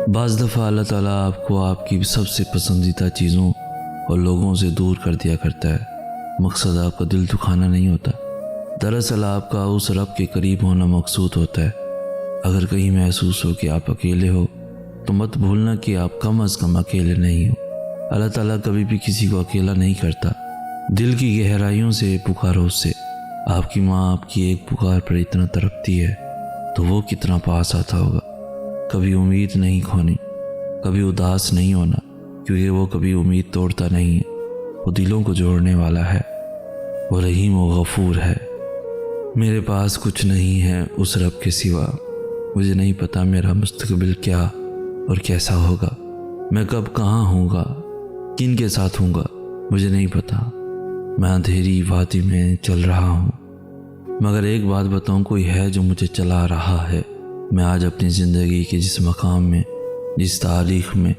بعض دفعہ اللہ تعالیٰ آپ کو آپ کی سب سے پسندیدہ چیزوں اور لوگوں سے دور کر دیا کرتا ہے۔ مقصد آپ کا دل دکھانا نہیں ہوتا، دراصل آپ کا اس رب کے قریب ہونا مقصود ہوتا ہے۔ اگر کہیں محسوس ہو کہ آپ اکیلے ہو تو مت بھولنا کہ آپ کم از کم اکیلے نہیں ہو۔ اللہ تعالیٰ کبھی بھی کسی کو اکیلا نہیں کرتا۔ دل کی گہرائیوں سے پکارو اس سے۔ آپ کی ماں آپ کی ایک پکار پر اتنا تڑپتی ہے تو وہ کتنا پاس آتا ہوگا۔ کبھی امید نہیں کھونی، کبھی اداس نہیں ہونا، کیونکہ وہ کبھی امید توڑتا نہیں ہے۔ وہ دلوں کو جوڑنے والا ہے، وہ رحیم و غفور ہے۔ میرے پاس کچھ نہیں ہے اس رب کے سوا۔ مجھے نہیں پتا میرا مستقبل کیا اور کیسا ہوگا، میں کب کہاں ہوں گا، کن کے ساتھ ہوں گا، مجھے نہیں پتا۔ میں اندھیری وادی میں چل رہا ہوں، مگر ایک بات بتاؤں، کوئی ہے جو مجھے چلا رہا ہے۔ میں آج اپنی زندگی کے جس مقام میں، جس تاریخ میں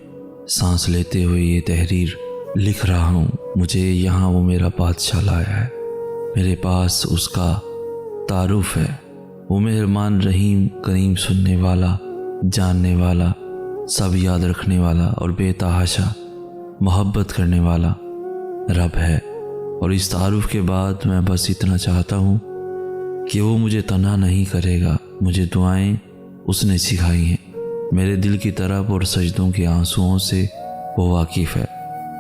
سانس لیتے ہوئے یہ تحریر لکھ رہا ہوں، مجھے یہاں وہ میرا بادشاہ لایا ہے۔ میرے پاس اس کا تعارف ہے۔ وہ مہربان، رحیم، کریم، سننے والا، جاننے والا، سب یاد رکھنے والا اور بے تحاشا محبت کرنے والا رب ہے۔ اور اس تعارف کے بعد میں بس اتنا چاہتا ہوں کہ وہ مجھے تنہا نہیں کرے گا۔ مجھے دعائیں اس نے سکھائی ہیں، میرے دل کی طرف اور سجدوں کے آنسوؤں سے وہ واقف ہے،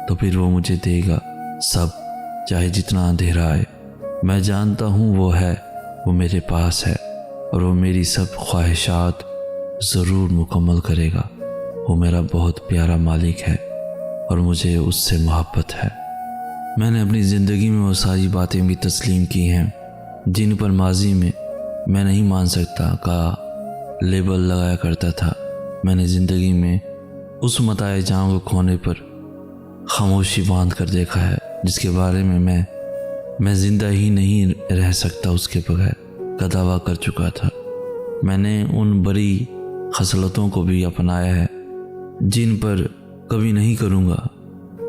تو پھر وہ مجھے دے گا سب، چاہے جتنا اندھیرا آئے۔ میں جانتا ہوں وہ ہے، وہ میرے پاس ہے، اور وہ میری سب خواہشات ضرور مکمل کرے گا۔ وہ میرا بہت پیارا مالک ہے اور مجھے اس سے محبت ہے۔ میں نے اپنی زندگی میں وہ ساری باتیں بھی تسلیم کی ہیں جن پر ماضی میں نہیں مان سکتا کا لیبل لگایا کرتا تھا۔ میں نے زندگی میں اس متاع جان کو کھونے پر خاموشی باندھ کر دیکھا ہے جس کے بارے میں میں زندہ ہی نہیں رہ سکتا اس کے بغیر کا دعویٰ کر چکا تھا۔ میں نے ان بری خصلتوں کو بھی اپنایا ہے جن پر کبھی نہیں کروں گا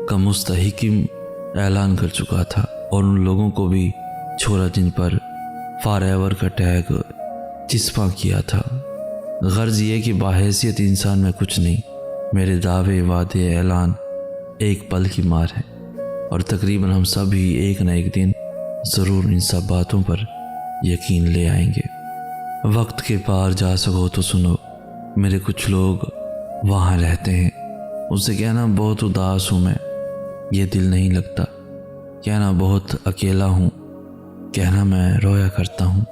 کا مستحکم اعلان کر چکا تھا، اور ان لوگوں کو بھی چھوڑا جن پر فار ایور کا ٹیگ چسپاں کیا تھا۔ غرض یہ کہ باحیثیت انسان میں کچھ نہیں، میرے دعوے، وعدے، اعلان ایک پل کی مار ہے، اور تقریباً ہم سب ہی ایک نہ ایک دن ضرور ان سب باتوں پر یقین لے آئیں گے۔ وقت کے پار جا سکو تو سنو، میرے کچھ لوگ وہاں رہتے ہیں، ان سے کہنا بہت اداس ہوں میں، یہ دل نہیں لگتا، کہنا بہت اکیلا ہوں، کہنا میں رویا کرتا ہوں،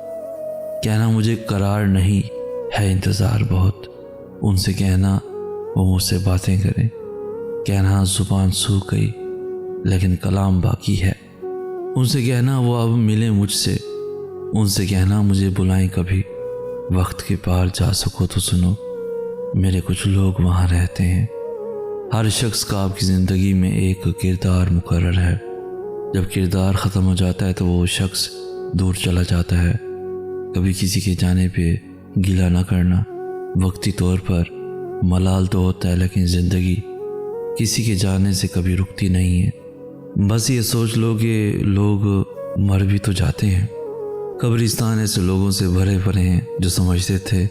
کہنا مجھے قرار نہیں ہے، انتظار بہت، ان سے کہنا وہ مجھ سے باتیں کریں، کہنا زبان سوکھ گئی لیکن کلام باقی ہے، ان سے کہنا وہ اب ملیں مجھ سے، ان سے کہنا مجھے بلائیں کبھی۔ وقت کے پار جا سکو تو سنو، میرے کچھ لوگ وہاں رہتے ہیں۔ ہر شخص کا آپ کی زندگی میں ایک کردار مقرر ہے، جب کردار ختم ہو جاتا ہے تو وہ شخص دور چلا جاتا ہے۔ کبھی کسی کے جانے پہ گلہ نہ کرنا، وقتی طور پر ملال تو ہوتا ہے، لیکن زندگی کسی کے جانے سے کبھی رکتی نہیں ہے۔ بس یہ سوچ لو کہ لوگ مر بھی تو جاتے ہیں۔ قبرستان ایسے لوگوں سے بھرے پڑے ہیں جو سمجھتے تھے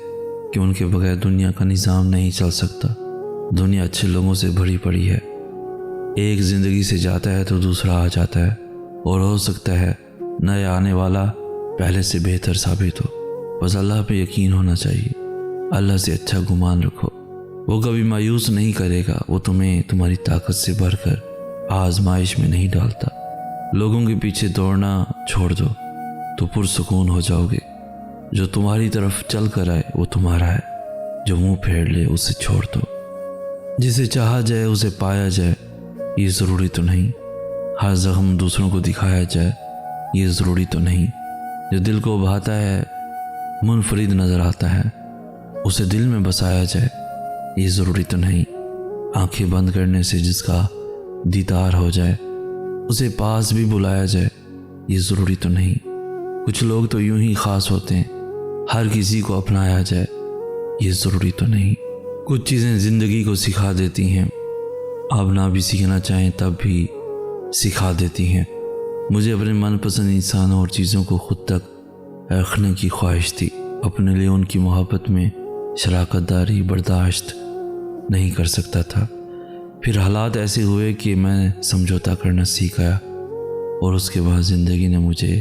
کہ ان کے بغیر دنیا کا نظام نہیں چل سکتا۔ دنیا اچھے لوگوں سے بھری پڑی ہے، ایک زندگی سے جاتا ہے تو دوسرا آ جاتا ہے، اور ہو سکتا ہے نیا آنے والا پہلے سے بہتر ثابت ہو۔ بس اللہ پہ یقین ہونا چاہیے، اللہ سے اچھا گمان رکھو، وہ کبھی مایوس نہیں کرے گا، وہ تمہیں تمہاری طاقت سے بڑھ کر آزمائش میں نہیں ڈالتا۔ لوگوں کے پیچھے دوڑنا چھوڑ دو تو پرسکون ہو جاؤ گے۔ جو تمہاری طرف چل کر آئے وہ تمہارا ہے، جو منہ پھیر لے اسے چھوڑ دو۔ جسے چاہا جائے اسے پایا جائے، یہ ضروری تو نہیں۔ ہر زخم دوسروں کو دکھایا جائے، یہ ضروری تو نہیں۔ جو دل کو بھاتا ہے، منفرد نظر آتا ہے، اسے دل میں بسایا جائے، یہ ضروری تو نہیں۔ آنکھیں بند کرنے سے جس کا دیدار ہو جائے، اسے پاس بھی بلایا جائے، یہ ضروری تو نہیں۔ کچھ لوگ تو یوں ہی خاص ہوتے ہیں، ہر کسی کو اپنایا جائے، یہ ضروری تو نہیں۔ کچھ چیزیں زندگی کو سکھا دیتی ہیں، آپ نہ بھی سیکھنا چاہیں تب بھی سکھا دیتی ہیں۔ مجھے اپنے من پسند انسانوں اور چیزوں کو خود تک رکھنے کی خواہش تھی، اپنے لیے ان کی محبت میں شراکت داری، برداشت نہیں کر سکتا تھا۔ پھر حالات ایسے ہوئے کہ میں سمجھوتا کرنا سیکھ گیا، اور اس کے بعد زندگی نے مجھے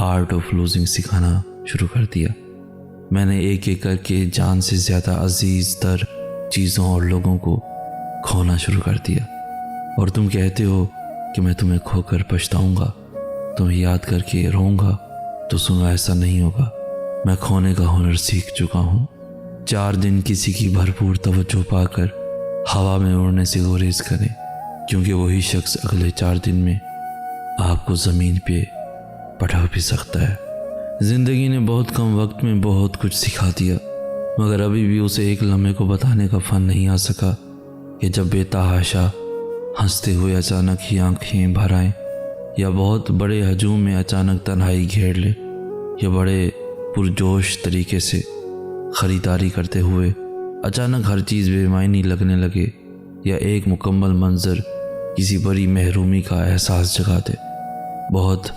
آرٹ آف لوزنگ سکھانا شروع کر دیا۔ میں نے ایک ایک کر کے جان سے زیادہ عزیز تر چیزوں اور لوگوں کو کھونا شروع کر دیا۔ اور تم کہتے ہو کہ میں تمہیں کھو کر پچھتاؤں گا، تمہیں یاد کر کے روؤں گا، تو سنو، ایسا نہیں ہوگا۔ میں کھونے کا ہنر سیکھ چکا ہوں۔ 4 دن کسی کی بھرپور توجہ پا کر ہوا میں اڑنے سے گریز کریں، کیونکہ وہی شخص اگلے 4 دن میں آپ کو زمین پہ پٹھا بھی سکتا ہے۔ زندگی نے بہت کم وقت میں بہت کچھ سکھا دیا، مگر ابھی بھی اسے ایک لمحے کو بتانے کا فن نہیں آ سکا کہ جب بے تحاشا ہنستے ہوئے اچانک ہی آنکھیں بھر آئیں، یا بہت بڑے ہجوم میں اچانک تنہائی گھیر لے، یا بڑے پرجوش طریقے سے خریداری کرتے ہوئے اچانک ہر چیز بے معنی لگنے لگے، یا ایک مکمل منظر کسی بڑی محرومی کا احساس جگا دے۔ بہت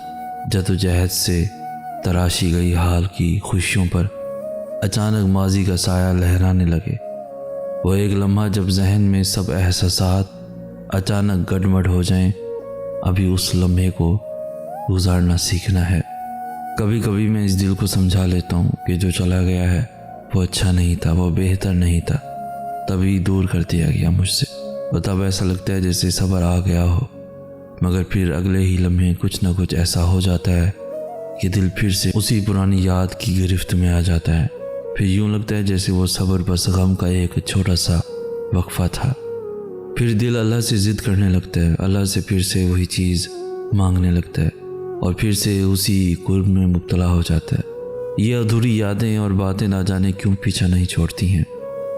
جدوجہد سے تراشی گئی حال کی خوشیوں پر اچانک ماضی کا سایہ لہرانے لگے۔ وہ ایک لمحہ جب ذہن میں سب احساسات اچانک گڈمڈ ہو جائیں، ابھی اس لمحے کو گزارنا سیکھنا ہے۔ کبھی کبھی میں اس دل کو سمجھا لیتا ہوں کہ جو چلا گیا ہے وہ اچھا نہیں تھا، وہ بہتر نہیں تھا، تبھی دور کر دیا گیا مجھ سے، اور تب ایسا لگتا ہے جیسے صبر آ گیا ہو، مگر پھر اگلے ہی لمحے کچھ نہ کچھ ایسا ہو جاتا ہے کہ دل پھر سے اسی پرانی یاد کی گرفت میں آ جاتا ہے۔ پھر یوں لگتا ہے جیسے وہ صبر بس غم کا ایک چھوٹا سا وقفہ تھا۔ پھر دل اللہ سے ضد کرنے لگتا ہے، اللہ سے پھر سے وہی چیز مانگنے لگتا ہے، اور پھر سے اسی قرب میں مبتلا ہو جاتا ہے۔ یہ ادھوری یادیں اور باتیں نہ جانے کیوں پیچھا نہیں چھوڑتی ہیں،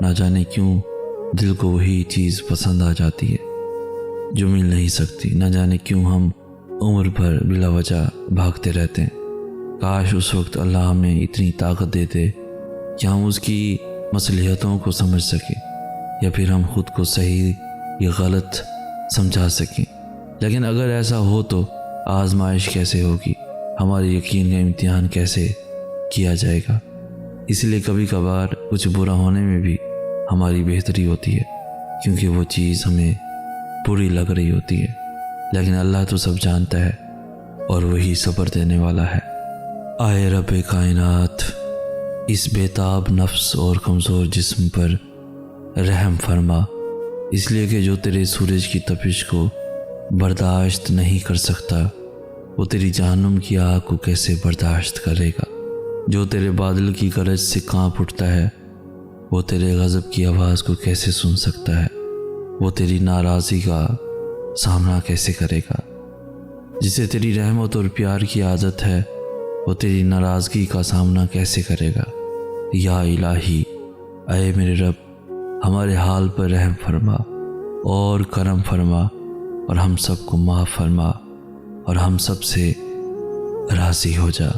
نہ جانے کیوں دل کو وہی چیز پسند آ جاتی ہے جو مل نہیں سکتی، نہ جانے کیوں ہم عمر بھر بلا وجہ بھاگتے رہتے ہیں۔ کاش اس وقت اللہ ہمیں اتنی طاقت دے دے کہ ہم اس کی مصلحتوں کو سمجھ سکیں، یا پھر ہم خود کو صحیح یا غلط سمجھا سکیں۔ لیکن اگر ایسا ہو تو آزمائش کیسے ہوگی، ہمارے یقین کا امتحان کیسے کیا جائے گا؟ اس لیے کبھی کبھار کچھ برا ہونے میں بھی ہماری بہتری ہوتی ہے، کیونکہ وہ چیز ہمیں بری لگ رہی ہوتی ہے، لیکن اللہ تو سب جانتا ہے اور وہی صبر دینے والا ہے۔ آئے رب کائنات، اس بےتاب نفس اور کمزور جسم پر رحم فرما، اس لیے کہ جو تیرے سورج کی تپش کو برداشت نہیں کر سکتا، وہ تیری جہنم کی آگ کو کیسے برداشت کرے گا؟ جو تیرے بادل کی گرج سے کانپ اٹھتا ہے، وہ تیرے غضب کی آواز کو کیسے سن سکتا ہے؟ وہ تیری ناراضی کا سامنا کیسے کرے گا؟ جسے تیری رحمت اور پیار کی عادت ہے، وہ تیری ناراضگی کا سامنا کیسے کرے گا؟ یا الہی، اے میرے رب، ہمارے حال پر رحم فرما اور کرم فرما، اور ہم سب کو معاف فرما، اور ہم سب سے راضی ہو جا۔